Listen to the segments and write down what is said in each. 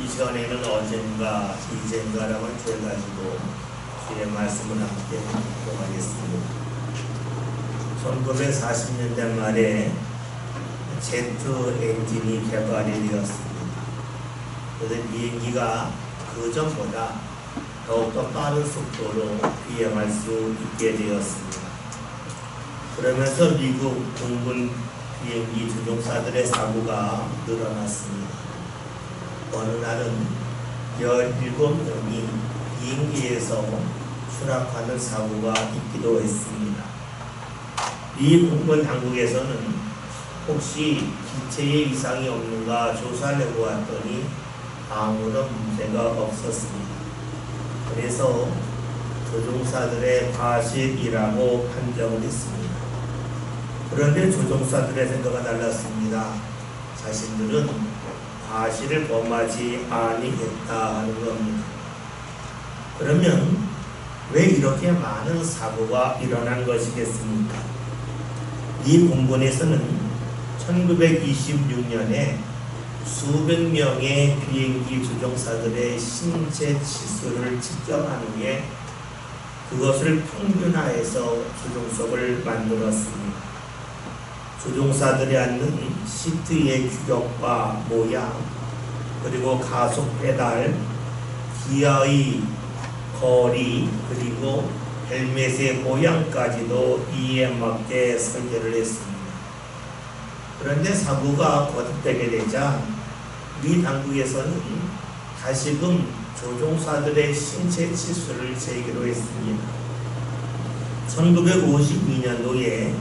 이 시간에는 어젠가 이젠가라고 해가지고 주의 말씀을 함께 공부하겠습니다. 1940년대 말에 제트 엔진이 개발이 되었습니다. 그래서 비행기가 그 전보다 더욱더 빠른 속도로 비행할 수 있게 되었습니다. 그러면서 미국 공군 비행기 조종사들의 사고가 늘어났습니다. 어느 날은 17명이 비행기에서 추락하는 사고가 있기도 했습니다. 미 공군 당국에서는 혹시 기체에 이상이 없는가 조사를 해보았더니 아무런 문제가 없었습니다. 그래서 조종사들의 과실이라고 판정을 했습니다. 그런데 조종사들의 생각은 달랐습니다. 자신들은 과실을 범하지 아니했다 하는 겁니다. 그러면 왜 이렇게 많은 사고가 일어난 것이겠습니까? 이 공군에서는 1926년에 수백 명의 비행기 조종사들의 신체 치수를 측정한 후에 그것을 평균화해서 조종석을 만들었습니다. 조종사들이 앉는 시트의 규격과 모양, 그리고 가속 페달, 기어의 거리, 그리고 헬멧의 모양까지도 이에 맞게 설계를 했습니다. 그런데 사고가 거듭되게 되자 미 당국에서는 다시금 조종사들의 신체 치수를 재기로 했습니다. 1952년도에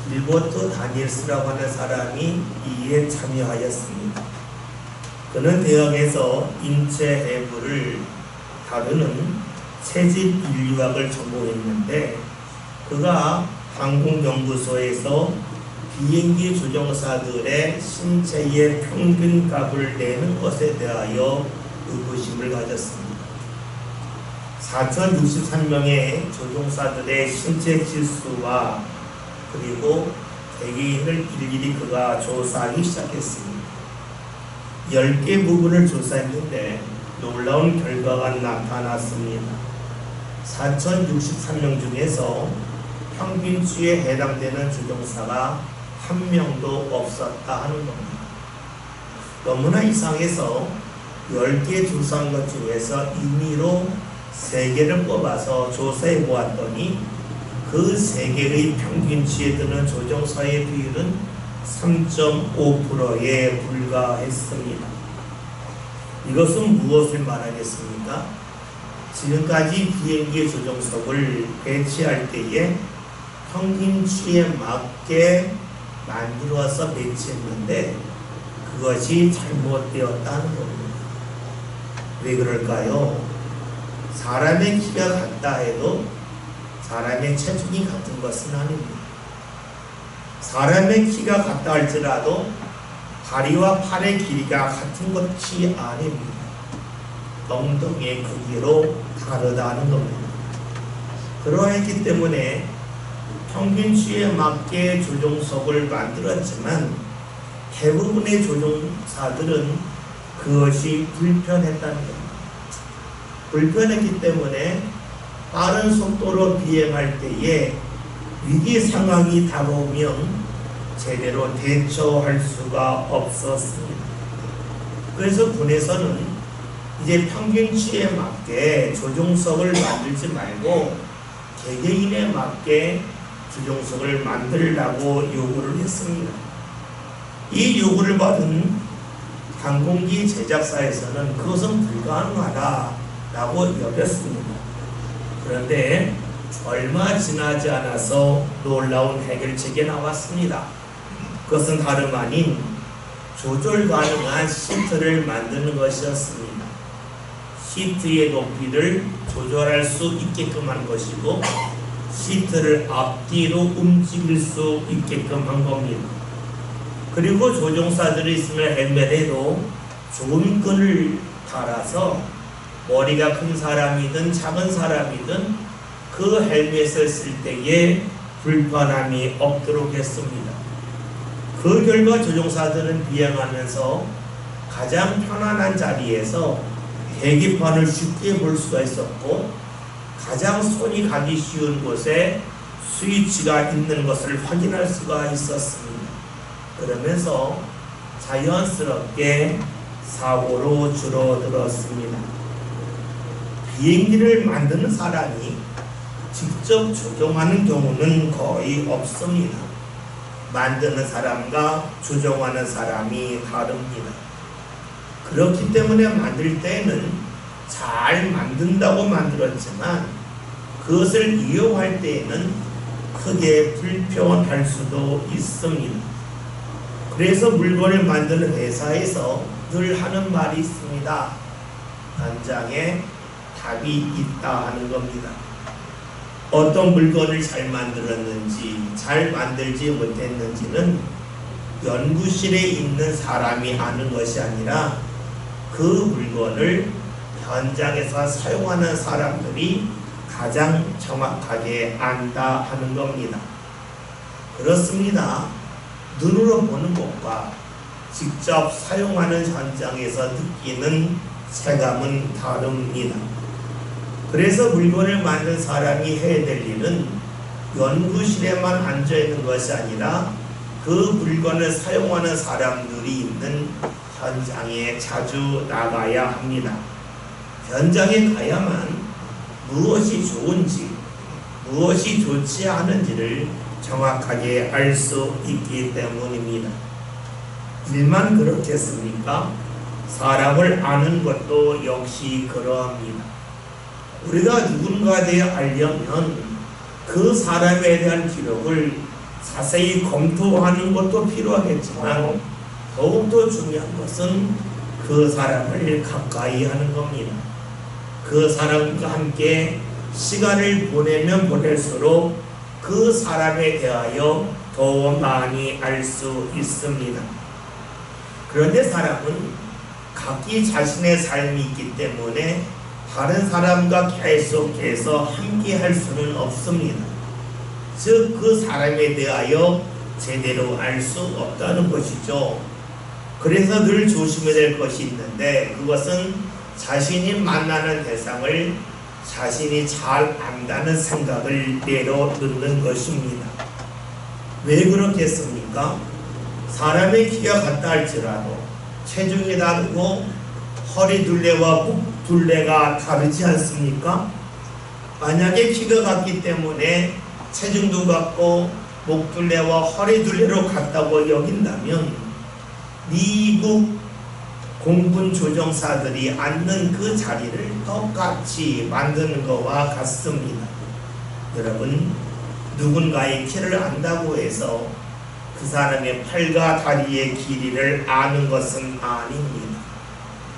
길버트 다니엘스라고 하는 사람이 이에 참여하였습니다. 그는 대학에서 인체 해부를 다루는 체질 인류학을 전공했는데 그가 항공연구소에서 비행기 조종사들의 신체의 평균값을 내는 것에 대하여 의구심을 가졌습니다. 4,063명의 조종사들의 신체 지수와 그리고 개개인을 일일이 그가 조사하기 시작했습니다. 10개 부분을 조사했는데 놀라운 결과가 나타났습니다. 4,063명 중에서 평균치에 해당되는 조종사가 한 명도 없었다 하는 겁니다. 너무나 이상해서 10개 조사한 것 중에서 임의로 3개를 뽑아서 조사해 보았더니 그 3개의 평균치에 드는 조종사의 비율은 3.5%에 불과했습니다. 이것은 무엇을 말하겠습니까? 지금까지 비행기 조종석을 배치할 때에 평균치에 맞게 만들어서 배치했는데 그것이 잘못되었다는 겁니다. 왜 그럴까요? 사람의 키가 같다 해도 사람의 체중이 같은 것은 아닙니다. 사람의 키가 같다 할지라도 다리와 팔의 길이가 같은 것이 아닙니다. 엉덩이의 크기로 다르다는 겁니다. 그러했기 때문에 평균치에 맞게 조종석을 만들었지만 대부분의 조종사들은 그것이 불편했다는 겁니다. 불편했기 때문에 빠른 속도로 비행할 때에 위기 상황이 다가오면 제대로 대처할 수가 없었습니다. 그래서 군에서는 이제 평균치에 맞게 조종석을 만들지 말고 개개인에 맞게 조종석을 만들라고 요구를 했습니다. 이 요구를 받은 항공기 제작사에서는 그것은 불가능하다라고 여겼습니다. 그런데 얼마 지나지 않아서 놀라운 해결책이 나왔습니다. 그것은 다름 아닌 조절 가능한 시트를 만드는 것이었습니다. 시트의 높이를 조절할 수 있게끔 한 것이고 시트를 앞뒤로 움직일 수 있게끔 한 겁니다. 그리고 조종사들이 있으면 헬멧에도 좋은 끈을 달아서 머리가 큰 사람이든 작은 사람이든 그 헬멧을 쓸 때에 불편함이 없도록 했습니다. 그 결과 조종사들은 비행하면서 가장 편안한 자리에서 계기판을 쉽게 볼 수가 있었고, 가장 손이 가기 쉬운 곳에 스위치가 있는 것을 확인할 수가 있었습니다. 그러면서 자연스럽게 사고로 줄어들었습니다. 비행기를 만드는 사람이 직접 조종하는 경우는 거의 없습니다. 만드는 사람과 조종하는 사람이 다릅니다. 그렇기 때문에 만들 때는 잘 만든다고 만들었지만 그것을 이용할 때에는 크게 불편할 수도 있습니다. 그래서 물건을 만드는 회사에서 늘 하는 말이 있습니다. 현장에 답이 있다 하는 겁니다. 어떤 물건을 잘 만들었는지 잘 만들지 못했는지는 연구실에 있는 사람이 아는 것이 아니라 그 물건을 현장에서 사용하는 사람들이 가장 정확하게 안다 하는 겁니다. 그렇습니다. 눈으로 보는 것과 직접 사용하는 현장에서 느끼는 체감은 다릅니다. 그래서 물건을 만든 사람이 해야 될 일은 연구실에만 앉아 있는 것이 아니라 그 물건을 사용하는 사람들이 있는 현장에 자주 나가야 합니다. 현장에 가야만 무엇이 좋은지 무엇이 좋지 않은지를 정확하게 알 수 있기 때문입니다. 일만 그렇겠습니까? 사람을 아는 것도 역시 그러합니다. 우리가 누군가에 대해 알려면 그 사람에 대한 기록을 자세히 검토하는 것도 필요하겠지만 더욱더 중요한 것은 그 사람을 가까이 하는 겁니다. 그 사람과 함께 시간을 보내면 보낼수록 그 사람에 대하여 더 많이 알 수 있습니다. 그런데 사람은 각기 자신의 삶이 있기 때문에 다른 사람과 계속해서 함께 할 수는 없습니다. 즉, 그 사람에 대하여 제대로 알 수 없다는 것이죠. 그래서 늘 조심해야 될 것이 있는데 그것은 자신이 만나는 대상을 자신이 잘 안다는 생각을 내려놓는 것입니다. 왜 그렇겠습니까? 사람의 키가 같다 할지라도 체중이 다르고 허리 둘레와 목 둘레가 다르지 않습니까? 만약에 키가 같기 때문에 체중도 같고 목 둘레와 허리 둘레로 같다고 여긴다면 미국 공군 조종사들이 앉는 그 자리를 똑같이 만드는 것과 같습니다. 여러분, 누군가의 키를 안다고 해서 그 사람의 팔과 다리의 길이를 아는 것은 아닙니다.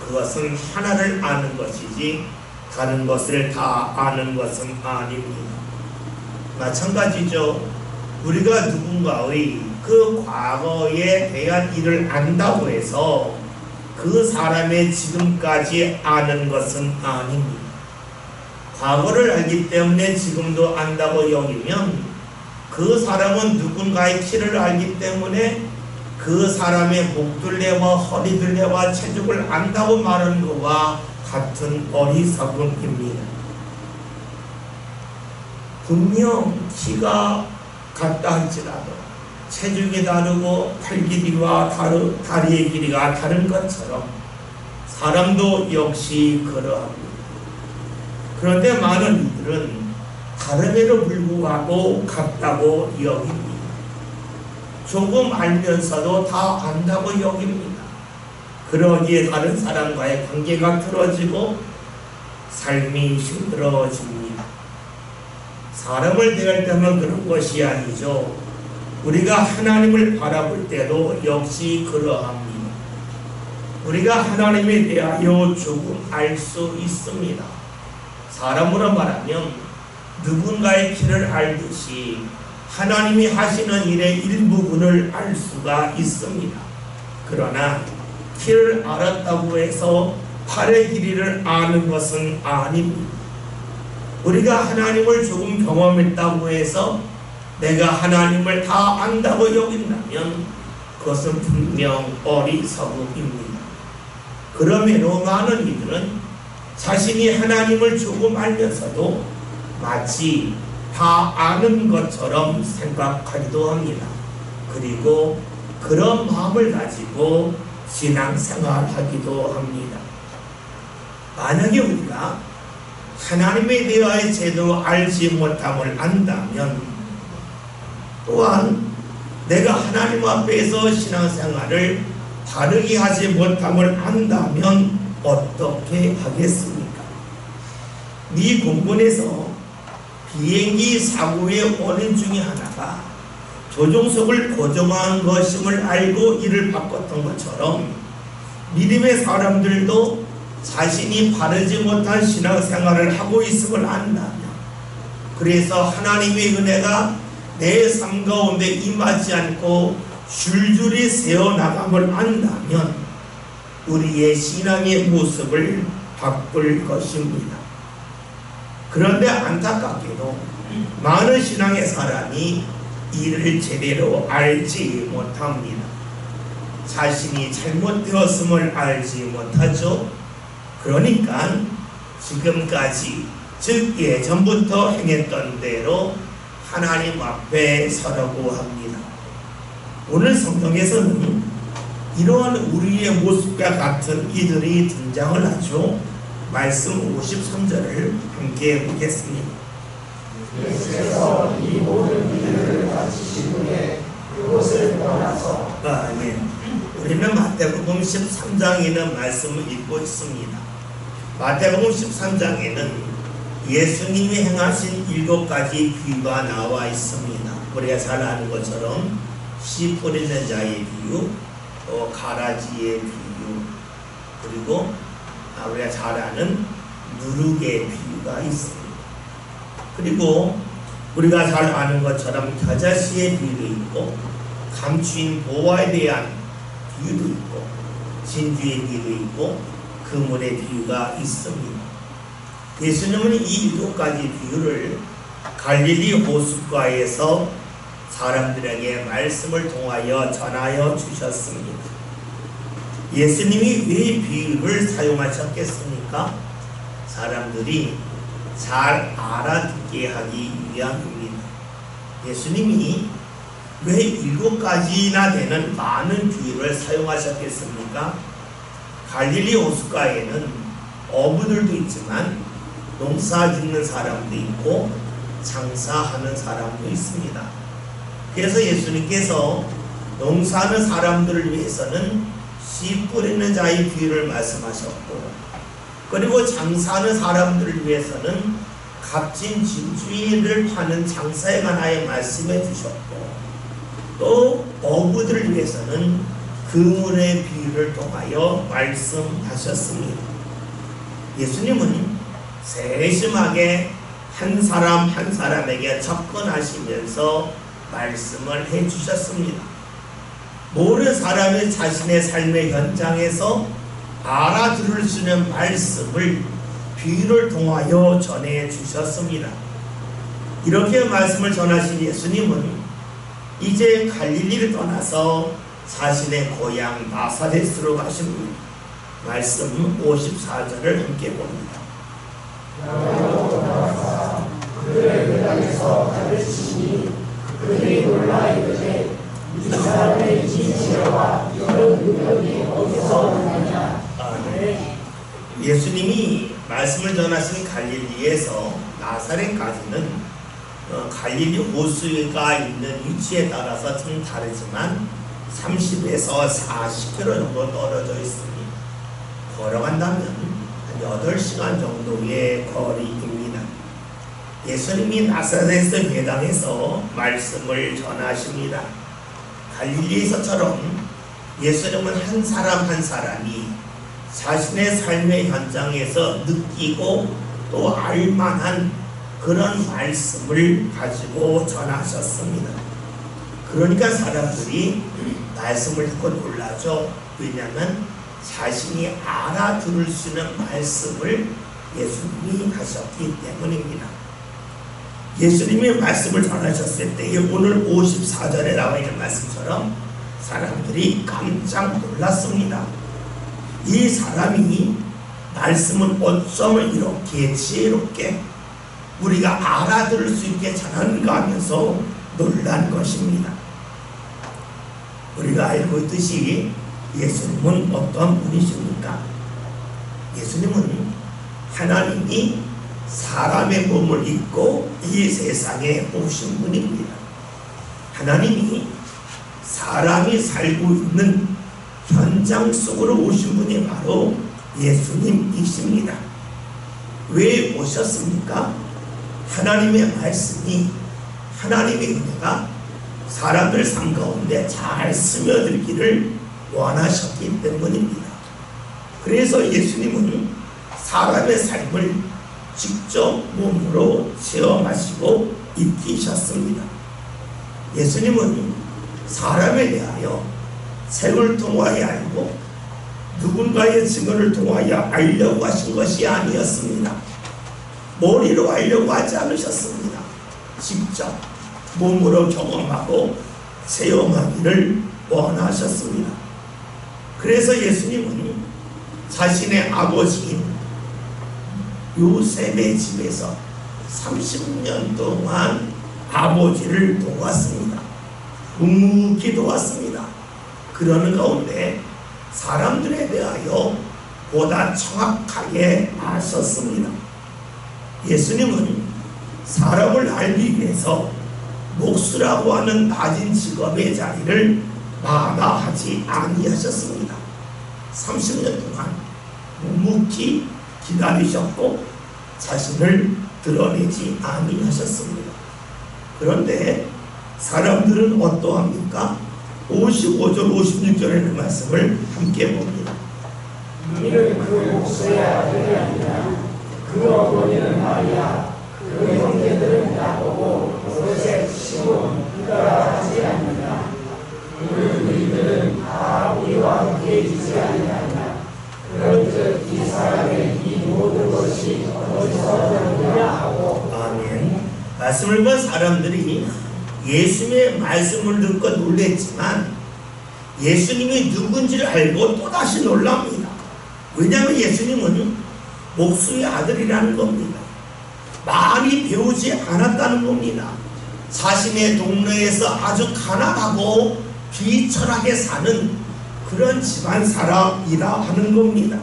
그것은 하나를 아는 것이지 다른 것을 다 아는 것은 아닙니다. 마찬가지죠. 우리가 누군가의 그 과거에 대한 일을 안다고 해서 그 사람의 지금까지 아는 것은 아닙니다. 과거를 알기 때문에 지금도 안다고 여기면 그 사람은 누군가의 키를 알기 때문에 그 사람의 목둘레와 허리둘레와 체중을 안다고 말하는 것과 같은 어리석음입니다. 분명 키가 같다 할지라도 체중이 다르고 팔 길이와 다리의 길이가 다른 것처럼 사람도 역시 그러합니다. 그런데 많은 이들은 다름에도 불구하고 같다고 여깁니다. 조금 알면서도 다 안다고 여깁니다. 그러기에 다른 사람과의 관계가 틀어지고 삶이 힘들어집니다. 사람을 대할 때만 그런 것이 아니죠. 우리가 하나님을 바라볼 때도 역시 그러합니다. 우리가 하나님에 대하여 조금 알 수 있습니다. 사람으로 말하면 누군가의 키를 알듯이 하나님이 하시는 일의 일부분을 알 수가 있습니다. 그러나 키를 알았다고 해서 팔의 길이를 아는 것은 아닙니다. 우리가 하나님을 조금 경험했다고 해서 내가 하나님을 다 안다고 여긴다면 그것은 분명 어리석음입니다. 그러므로 많은 이들은 자신이 하나님을 조금 알면서도 마치 다 아는 것처럼 생각하기도 합니다. 그리고 그런 마음을 가지고 신앙생활하기도 합니다. 만약에 우리가 하나님에 대하여 제대로 알지 못함을 안다면, 또한 내가 하나님 앞에서 신앙생활을 바르게 하지 못함을 안다면 어떻게 하겠습니까? 미 공군에서 비행기 사고의 원인 중에 하나가 조종석을 고정한 것임을 알고 이를 바꿨던 것처럼, 믿음의 사람들도 자신이 바르지 못한 신앙생활을 하고 있음을 안다면, 그래서 하나님의 은혜가 내 삶 가운데 임하지 않고 줄줄이 세워나감을 안다면 우리의 신앙의 모습을 바꿀 것입니다. 그런데 안타깝게도 많은 신앙의 사람이 이를 제대로 알지 못합니다. 자신이 잘못되었음을 알지 못하죠. 그러니까 지금까지, 즉 예전부터 행했던 대로 하나님 앞에 서라고 합니다. 오늘 성경에서는 이러한 우리의 모습과 같은 이들이 등장을 하죠. 말씀 53절을 함께 보겠습니다. 예수께서 이 모든 일을 마치신 후에 그곳을 떠나서 우리는 마태복음 13장에 있는 말씀을 읽고 있습니다. 마태복음 13장에는 예수님이 행하신 7가지 비유가 나와 있습니다. 우리가 잘 아는 것처럼 씨 뿌리는 자의 비유, 또 가라지의 비유, 그리고 우리가 잘 아는 누룩의 비유가 있습니다. 그리고 우리가 잘 아는 것처럼 겨자씨의 비유도 있고, 감추인 보화에 대한 비유도 있고, 진주의 비유도 있고, 그물의 비유가 있습니다. 예수님은 이 7가지 비유를 갈릴리 호숫가에서 사람들에게 말씀을 통하여 전하여 주셨습니다. 예수님이 왜 비유를 사용하셨겠습니까? 사람들이 잘 알아듣게 하기 위함입니다. 예수님이 왜 7가지나 되는 많은 비유를 사용하셨겠습니까? 갈릴리 호숫가에는 어부들도 있지만 농사 짓는 사람도 있고 장사하는 사람도 있습니다. 그래서 예수님께서 농사하는 사람들을 위해서는 씨 뿌리는 자의 비유를 말씀하셨고, 그리고 장사하는 사람들을 위해서는 값진 진주를 파는 장사에 관하여 말씀해 주셨고, 또 어부들을 위해서는 그물의 비유를 통하여 말씀하셨습니다. 예수님은 세심하게 한 사람 한 사람에게 접근하시면서 말씀을 해주셨습니다. 모든 사람이 자신의 삶의 현장에서 알아들을 수 있는 말씀을 비유를 통하여 전해주셨습니다. 이렇게 말씀을 전하신 예수님은 이제 갈릴리를 떠나서 자신의 고향 나사렛으로 가십니다. 말씀 54절을 함께 봅니다. 그들의 회당에서 가르치시니 그들이 놀라 이르되 이 사람의 지혜와 이런 능력이 어디서 오느냐. 예수님이 말씀을 전하신 갈릴리에서 나사렛까지는 갈릴리 호수가 있는 위치에 따라서 좀 다르지만 30에서 40km 정도 떨어져 있습니다. 걸어간다면 8시간 정도의 거리입니다. 예수님이 나사렛 회당에서 말씀을 전하십니다. 갈릴리에서처럼 예수님은 한 사람 한 사람이 자신의 삶의 현장에서 느끼고 또 알만한 그런 말씀을 가지고 전하셨습니다. 그러니까 사람들이 말씀을 듣고 놀라죠. 왜냐하면 자신이 알아들을 수 있는 말씀을 예수님이 하셨기 때문입니다. 예수님이 말씀을 전하셨을 때 오늘 54절에 나와 있는 말씀처럼 사람들이 깜짝 놀랐습니다. 이 사람이 말씀을 어쩌면 이렇게 지혜롭게 우리가 알아들을 수 있게 전하는가 하면서 놀란 것입니다. 우리가 알고 있듯이 예수님은 어떠한 분이십니까? 예수님은 하나님이 사람의 몸을 입고 이 세상에 오신 분입니다. 하나님이 사람이 살고 있는 현장 속으로 오신 분이 바로 예수님이십니다. 왜 오셨습니까? 하나님의 말씀이, 하나님의 은혜가 사람들 삶 가운데 잘 스며들기를 원하셨기 때문입니다. 그래서 예수님은 사람의 삶을 직접 몸으로 체험하시고 입히셨습니다. 예수님은 사람에 대하여 책을 통하여 알고 누군가의 증언을 통하여 알려고 하신 것이 아니었습니다. 머리로 알려고 하지 않으셨습니다. 직접 몸으로 경험하고 체험하기를 원하셨습니다. 그래서 예수님은 자신의 아버지인 요셉의 집에서 30년 동안 아버지를 도왔습니다. 묵묵히 도왔습니다. 그러는 가운데 사람들에 대하여 보다 정확하게 아셨습니다. 예수님은 사람을 알기 위해서 목수라고 하는 낮은 직업의 자리를 마다하지 아니하셨습니다. 30년 동안 묵묵히 기다리셨고 자신을 드러내지 아니하셨습니다. 그런데 사람들은 어떠합니까? 55절 56절의 말씀을 함께 봅니다. 이는 그 목수의 아들이 아니라 그 어머니는 마리아, 그 형제들은 야고보, 요셉, 시몬, 유다라 하지 않느냐? 우리들은 다 우리와 함께 있지 아니하냐? 그런즉 이 사람의 이 모든 것이 어디서 나느냐 하고. 아멘. 말씀을 본 사람들이 예수님의 말씀을 듣고 놀랬지만 예수님이 누군지를 알고 또다시 놀랍니다. 왜냐하면 예수님은 목수의 아들이라는 겁니다. 많이 배우지 않았다는 겁니다. 자신의 동네에서 아주 가난하고 비천하게 사는 그런 집안 사람이라 하는 겁니다.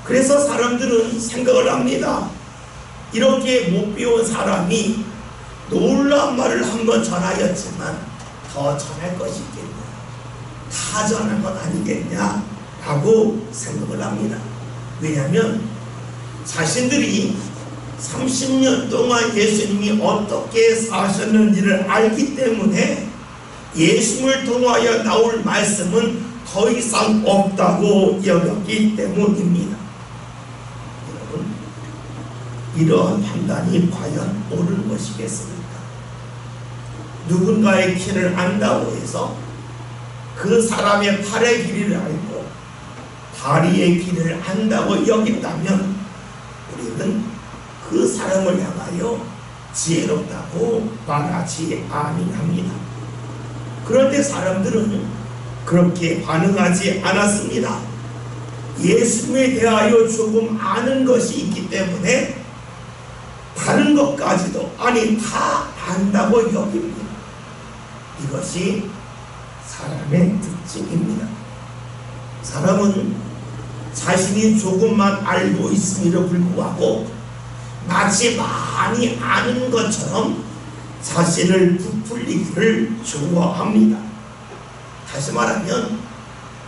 그래서 사람들은 생각을 합니다. 이렇게 못 배운 사람이 놀라운 말을 한번 전하였지만 더 전할 것이 있겠냐, 다 전할 것 아니겠냐 라고 생각을 합니다. 왜냐하면 자신들이 30년 동안 예수님이 어떻게 사셨는지를 알기 때문에 예수님을 통하여 나올 말씀은 더 이상 없다고 여겼기 때문입니다. 여러분, 이러한 판단이 과연 옳은 것이겠습니까? 누군가의 길을 안다고 해서 그 사람의 팔의 길이를 알고 다리의 길을 안다고 여긴다면 우리는 그 사람을 향하여 지혜롭다고 말하지 아니합니다. 그런데 사람들은 그렇게 반응하지 않았습니다. 예수님에 대하여 조금 아는 것이 있기 때문에 다른 것까지도 아니 다 안다고 여깁니다. 이것이 사람의 특징입니다. 사람은 자신이 조금만 알고 있음에도 불구하고 마치 많이 아는 것처럼 자신을 부풀리기를 좋아합니다. 다시 말하면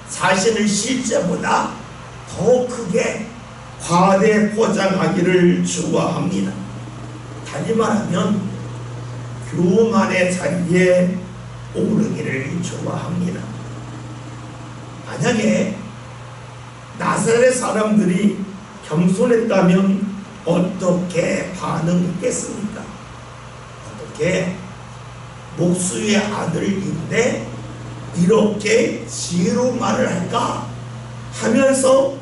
자신을 실제보다 더 크게 과대 포장하기를 좋아합니다. 다시 말하면 교만의 자리에 오르기를 좋아합니다. 만약에 나사렛 사람들이 겸손했다면 어떻게 반응했겠습니까? 어떻게 목수의 아들인데 이렇게 지혜로운 말을 할까 하면서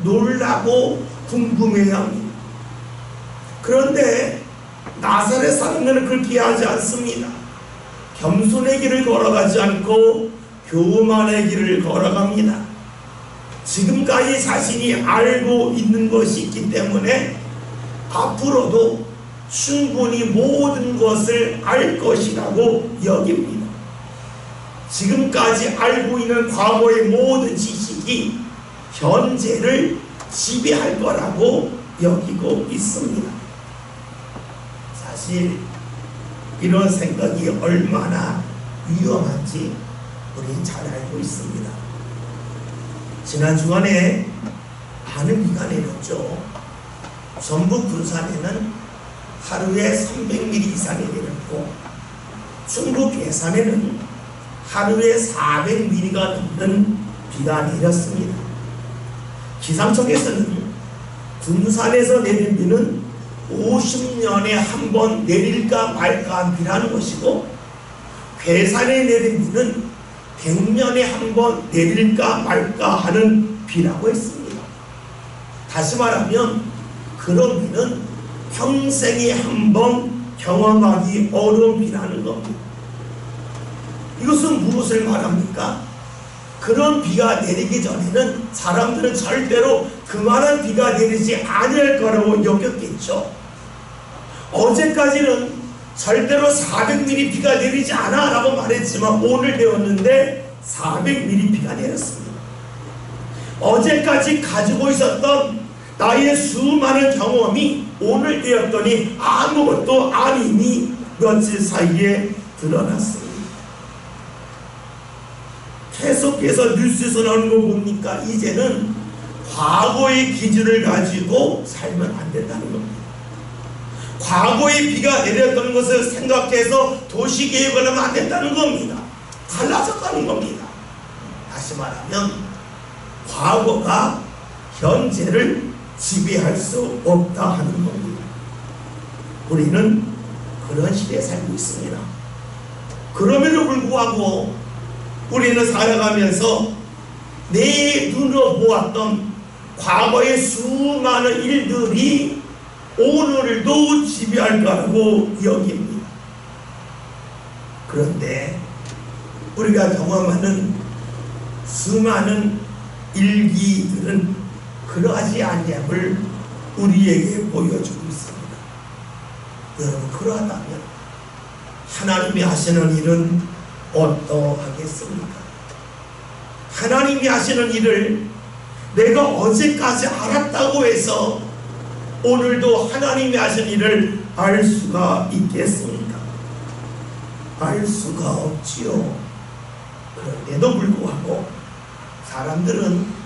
놀라고 궁금해합니다. 그런데 나사렛 사람들은 그렇게 하지 않습니다. 겸손의 길을 걸어가지 않고 교만의 길을 걸어갑니다. 지금까지 자신이 알고 있는 것이 있기 때문에 앞으로도 충분히 모든 것을 알 것이라고 여깁니다. 지금까지 알고 있는 과거의 모든 지식이 현재를 지배할 거라고 여기고 있습니다. 사실 이런 생각이 얼마나 위험한지 우리는 잘 알고 있습니다. 지난 주간에 많은 비가 내렸죠. 전북 군산에는 하루에 300mm 이상이 내렸고, 충북 괴산에는 하루에 400mm가 넘는 비가 내렸습니다. 기상청에서는 군산에서 내린 비는 50년에 한 번 내릴까 말까 한 비라는 것이고, 괴산에 내린 비는 100년에 한 번 내릴까 말까 하는 비라고 했습니다. 다시 말하면 그런 비는 평생에 한 번 경험하기 어려운 비라는 겁니다. 이것은 무엇을 말합니까? 그런 비가 내리기 전에는 사람들은 절대로 그만한 비가 내리지 않을 거라고 여겼겠죠. 어제까지는 절대로 400mm 비가 내리지 않아 라고 말했지만 오늘 배웠는데 400mm 비가 내렸습니다. 어제까지 가지고 있었던 나의 수많은 경험이 오늘 되었더니 아무것도 아니니 며칠 사이에 드러났습니다. 계속해서 뉴스에서 나오는 거 보니까 이제는 과거의 기준을 가지고 살면 안 된다는 겁니다. 과거에 비가 내렸던 것을 생각해서 도시계획을 하면 안 된다는 겁니다. 달라졌다는 겁니다. 다시 말하면 과거가 현재를 지배할 수 없다 하는 겁니다. 우리는 그런 시대에 살고 있습니다. 그럼에도 불구하고 우리는 살아가면서 내 눈으로 보았던 과거의 수많은 일들이 오늘도 지배할 거라고 여깁니다. 그런데 우리가 경험하는 수많은 일기들은 그러하지 않냐을 우리에게 보여주고 있습니다. 여러분, 그러하다면 하나님이 하시는 일은 어떠하겠습니까? 하나님이 하시는 일을 내가 어제까지 알았다고 해서 오늘도 하나님이 하신 일을 알 수가 있겠습니까? 알 수가 없지요. 그런데도 불구하고 사람들은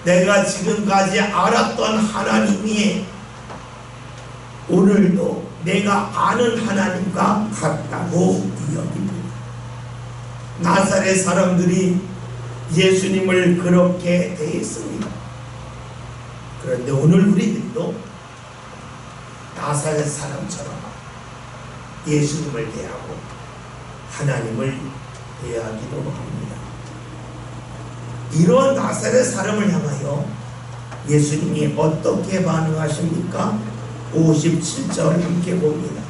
내가 지금까지 알았던 하나님이 오늘도 내가 아는 하나님과 같다고 여깁니다. 나사렛 사람들이 예수님을 그렇게 대했습니다. 그런데 오늘 우리들도 나사렛 사람처럼 예수님을 대하고 하나님을 대하기도 합니다. 이런 나사렛 사람을 향하여 예수님이 어떻게 반응하십니까? 57절 함께 봅니다.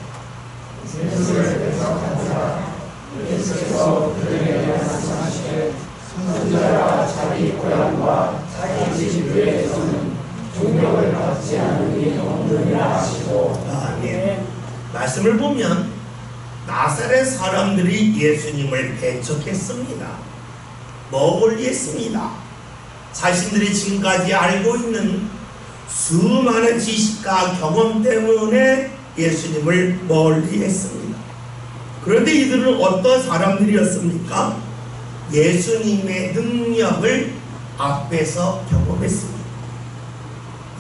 예수께서 그들에게 말씀하시되 선지자가 자기 고향과 자기 집 외에서는 존경을 받지 않으니 없느니라 하시고. 아멘. 말씀을 보면 나사렛 사람들이 예수님을 배척했습니다. 멀리했습니다. 자신들이 지금까지 알고 있는 수많은 지식과 경험 때문에 예수님을 멀리했습니다. 그런데 이들은 어떤 사람들이었습니까? 예수님의 능력을 앞에서 경험했습니다.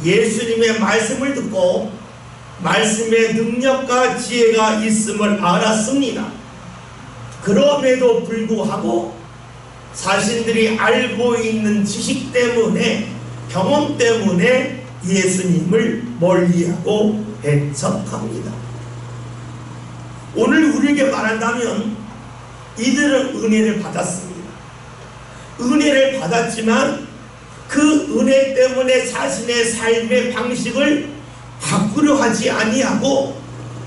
예수님의 말씀을 듣고 말씀의 능력과 지혜가 있음을 알았습니다. 그럼에도 불구하고 자신들이 알고 있는 지식 때문에, 경험 때문에 예수님을 멀리하고 배척합니다. 오늘 우리에게 말한다면 이들은 은혜를 받았습니다. 은혜를 받았지만 그 은혜 때문에 자신의 삶의 방식을 바꾸려 하지 아니하고,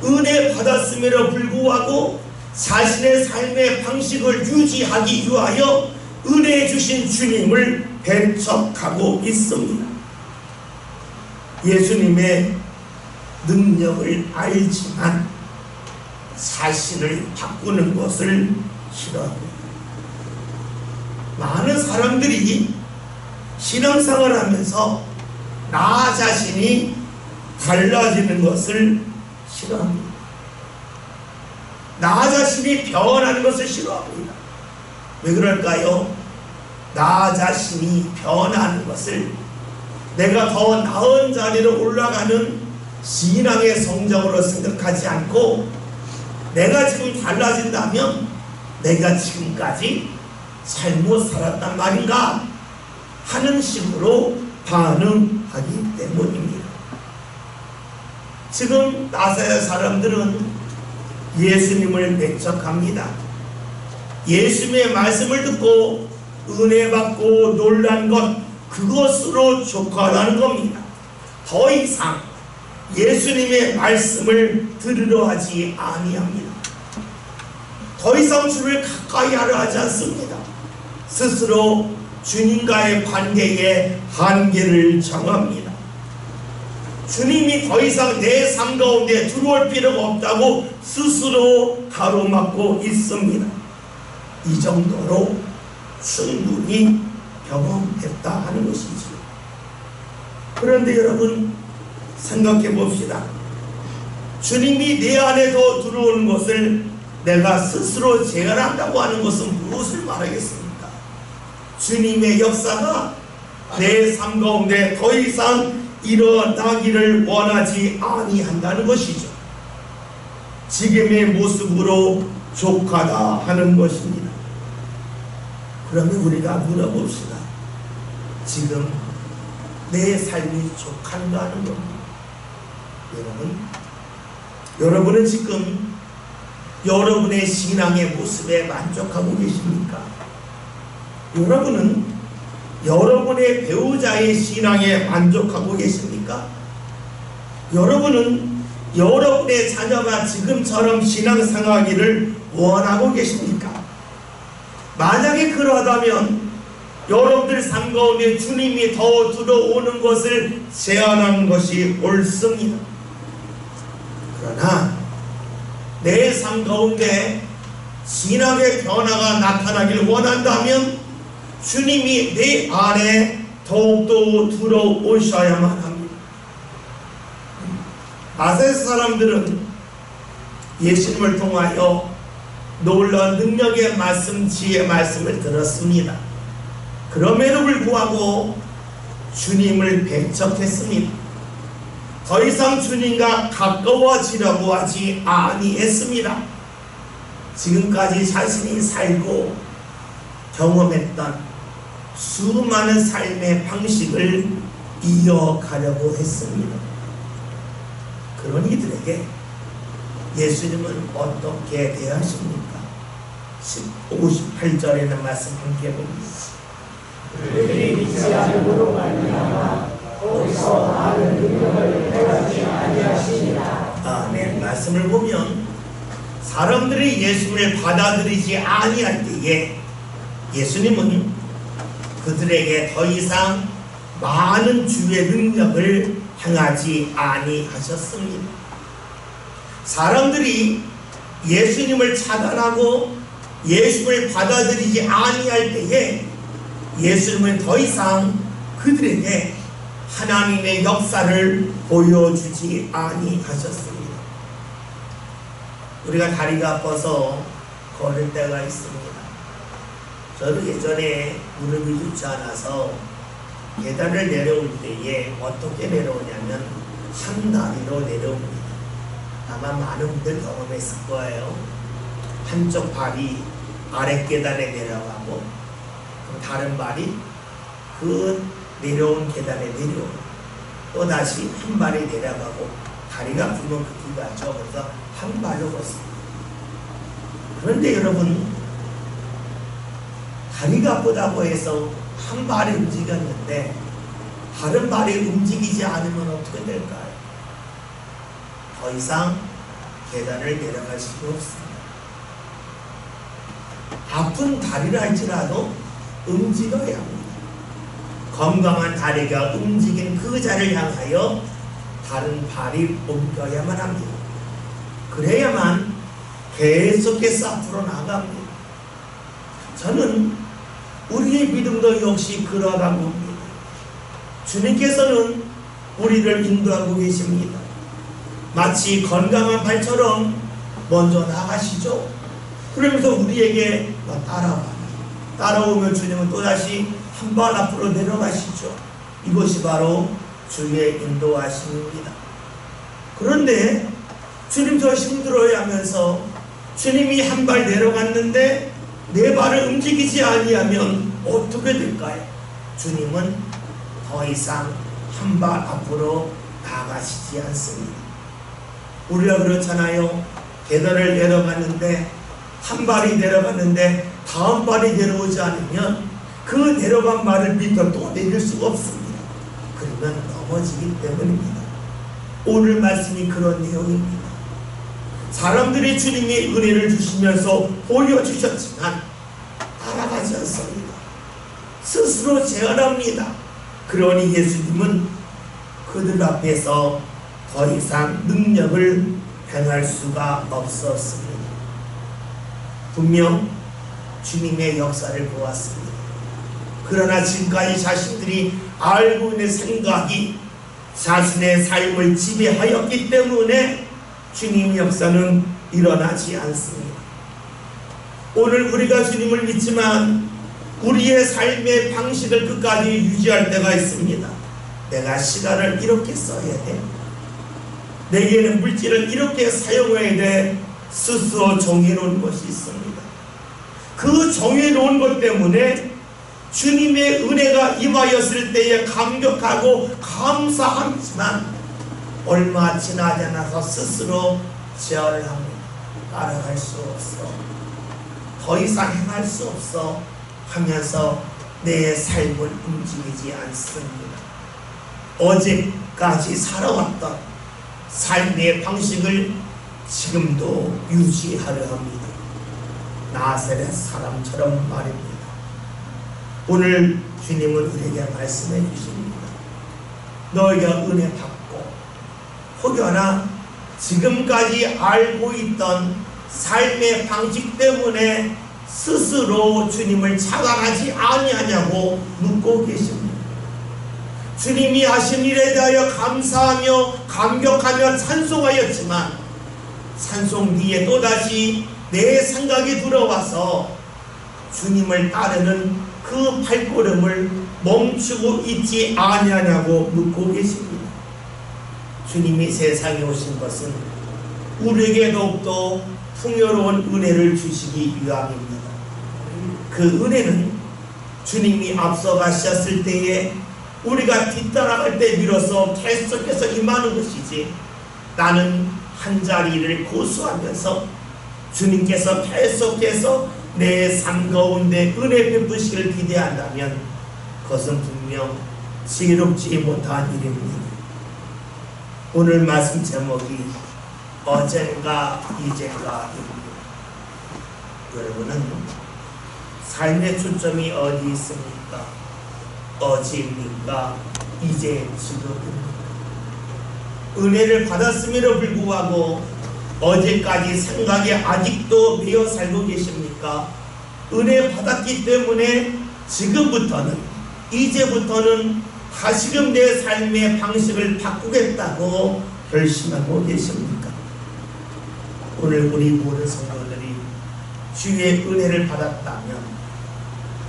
은혜 받았음에도 불구하고 자신의 삶의 방식을 유지하기 위하여 은혜 주신 주님을 배척하고 있습니다. 예수님의 능력을 알지만 자신을 바꾸는 것을 싫어합니다. 많은 사람들이 신앙생활을 하면서 나 자신이 달라지는 것을 싫어합니다. 나 자신이 변하는 것을 싫어합니다. 왜 그럴까요? 나 자신이 변하는 것을 내가 더 나은 자리로 올라가는 신앙의 성적으로 생각하지 않고 내가 지금 달라진다면 내가 지금까지 잘못 살았단 말인가 하는 식으로 반응하기 때문입니다. 지금 나사의 사람들은 예수님을 배척합니다. 예수님의 말씀을 듣고 은혜 받고 놀란 것 그것으로 족하다는 겁니다. 더 이상 예수님의 말씀을 들으려 하지 아니합니다. 더 이상 주를 가까이 하려 하지 않습니다. 스스로 주님과의 관계에 한계를 정합니다. 주님이 더 이상 내 삶 가운데 들어올 필요가 없다고 스스로 가로막고 있습니다. 이 정도로 충분히 경험했다 하는 것이죠. 그런데 여러분 생각해 봅시다. 주님이 내 안에 더 들어오는 것을 내가 스스로 제한한다고 하는 것은 무엇을 말하겠습니까? 주님의 역사가 내 삶 가운데 더 이상 일어나기를 원하지 아니한다는 것이죠. 지금의 모습으로 족하다 하는 것입니다. 그러면 우리가 물어봅시다. 지금 내 삶이 족한가 하는 겁니다. 여러분은 지금 여러분의 신앙의 모습에 만족하고 계십니까? 여러분은 여러분의 배우자의 신앙에 만족하고 계십니까? 여러분은 여러분의 자녀가 지금처럼 신앙생활하기를 원하고 계십니까? 만약에 그러하다면 여러분들 삶 가운데 주님이 더 들어오는 것을 제한하는 것이 옳습니다. 그러나 내 삶 가운데 신앙의 변화가 나타나길 원한다면 주님이 내 안에 더욱더 들어오셔야만 합니다. 아세 사람들은 예수님을 통하여 놀라운 능력의 말씀, 지혜의 말씀을 들었습니다. 그럼에도 불구하고 주님을 배척했습니다. 더 이상 주님과 가까워지려고 하지 아니했습니다. 지금까지 자신이 살고 경험했던 수많은 삶의 방식을 이어가려고 했습니다. 그런 이들에게 예수님은 어떻게 대하십니까? 58절에는 말씀 함께 봅니다. 그들이 믿지 않음으로 말미암아 거기서 많은 능력을 행하지 아니하시니라. 아멘. 말씀을 보면 사람들이 예수님을 받아들이지 아니할 때에 예수님은 그들에게 더 이상 많은 주의 능력을 행하지 아니하셨습니다. 사람들이 예수님을 차단하고 예수님을 받아들이지 아니할 때에 예수님은 더 이상 그들에게 하나님의 역사를 보여주지 아니하셨습니다. 우리가 다리가 아파서 걸을 때가 있습니다. 저도 예전에 무릎이 좋지 않아서 계단을 내려올 때에 어떻게 내려오냐면 한 다리로 내려옵니다. 아마 많은 분들 경험했을 거예요. 한쪽 발이 아래 계단에 내려가고 다른 발이 그 내려온 계단에 내려오고 또 다시 한 발이 내려가고 다리가 아프면 그 뒤가 적어서 한 발로 걷습니다. 그런데 여러분 다리가 아프다고 해서 한 발이 움직였는데 다른 발이 움직이지 않으면 어떻게 될까요? 더 이상 계단을 내려갈 수가 없습니다. 아픈 다리라 할지라도 움직여야 합니다. 건강한 다리가 움직인 그 자를 향하여 다른 발이 옮겨야만 합니다. 그래야만 계속해서 앞으로 나아갑니다. 저는 우리의 믿음도 역시 그러하다고 봅니다. 주님께서는 우리를 인도하고 계십니다. 마치 건강한 발처럼 먼저 나가시죠. 그러면서 우리에게 따라오면 주님은 또다시 한 발 앞으로 내려가시죠. 이것이 바로 주의 인도하심입니다. 그런데 주님 저 힘들어야 하면서 주님이 한 발 내려갔는데 내 발을 움직이지 아니하면 어떻게 될까요? 주님은 더 이상 한 발 앞으로 나가시지 않습니다. 우리가 그렇잖아요. 계단을 내려가는데 한 발이 내려갔는데 다음 발이 내려오지 않으면 그 내려간 발을 밑으로 또 내릴 수가 없습니다. 그러면 넘어지기 때문입니다. 오늘 말씀이 그런 내용입니다. 사람들이 주님의 은혜를 주시면서 보여주셨지만 따라가지 않습니다. 스스로 제한합니다. 그러니 예수님은 그들 앞에서 더 이상 능력을 행할 수가 없었습니다. 분명 주님의 역사를 보았습니다. 그러나 지금까지 자신들이 알고 있는 생각이 자신의 삶을 지배하였기 때문에 주님의 역사는 일어나지 않습니다. 오늘 우리가 주님을 믿지만 우리의 삶의 방식을 끝까지 유지할 때가 있습니다. 내가 시간을 이렇게 써야 돼. 내게는 물질을 이렇게 사용해야 돼. 스스로 정해놓은 것이 있습니다. 그 정해놓은 것 때문에 주님의 은혜가 임하였을 때에 감격하고 감사하지만 얼마 지나지 않아서 스스로 제어를 합니다. 따라갈 수 없어. 더 이상 행할 수 없어 하면서 내 삶을 움직이지 않습니다. 어제까지 살아왔던 삶의 방식을 지금도 유지하려 합니다. 나사렛 사람처럼 말입니다. 오늘 주님은 우리에게 말씀해 주십니다. 너희가 은혜 받고 혹여나 지금까지 알고 있던 삶의 방식 때문에 스스로 주님을 찬양하지 아니하냐고 묻고 계십니다. 주님이 하신 일에 대하여 감사하며 감격하며 찬송하였지만 찬송 뒤에 또다시 내 생각이 들어와서 주님을 따르는 그 발걸음을 멈추고 있지 아니하냐고 묻고 계십니다. 주님이 세상에 오신 것은 우리에게 더욱더 풍요로운 은혜를 주시기 위함입니다. 그 은혜는 주님이 앞서 가셨을 때에 우리가 뒤따라갈 때 비로소 계속해서 임하는 것이지, 나는 한 자리를 고수하면서 주님께서 계속해서 내 삶 가운데 은혜 베푸시기를 기대한다면 그것은 분명 지혜롭지 못한 일입니다. 오늘 말씀 제목이 어젠가 이젠가입니다. 여러분은 삶의 초점이 어디 있습니까? 어제입니까? 이제 지금입니까? 은혜를 받았음에도 불구하고 어제까지 생각에 아직도 매여 살고 계십니까? 은혜 받았기 때문에 지금부터는, 이제부터는 다시금 내 삶의 방식을 바꾸겠다고 결심하고 계십니까? 오늘 우리 모든 성도들이 주의 은혜를 받았다면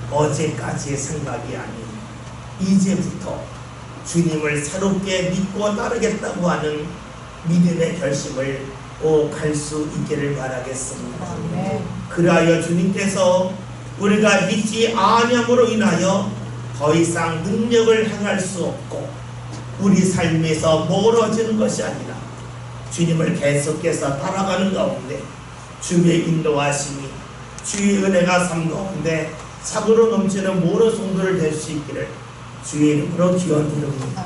어제까지의 생각이 아닌 이제부터 주님을 새롭게 믿고 따르겠다고 하는 믿음의 결심을 꼭 할 수 있기를 바라겠습니다. 그리하여 주님께서 우리가 믿지 아니함으로 인하여 더 이상 능력을 행할 수 없고 우리 삶에서 멀어지는 것이 아니라 주님을 계속해서 따라가는 가운데 주의 인도하심이, 주의 은혜가 삶 가운데 사고로 넘치는 모든 성도를 될 수 있기를 주의 이름으로 기원드립니다.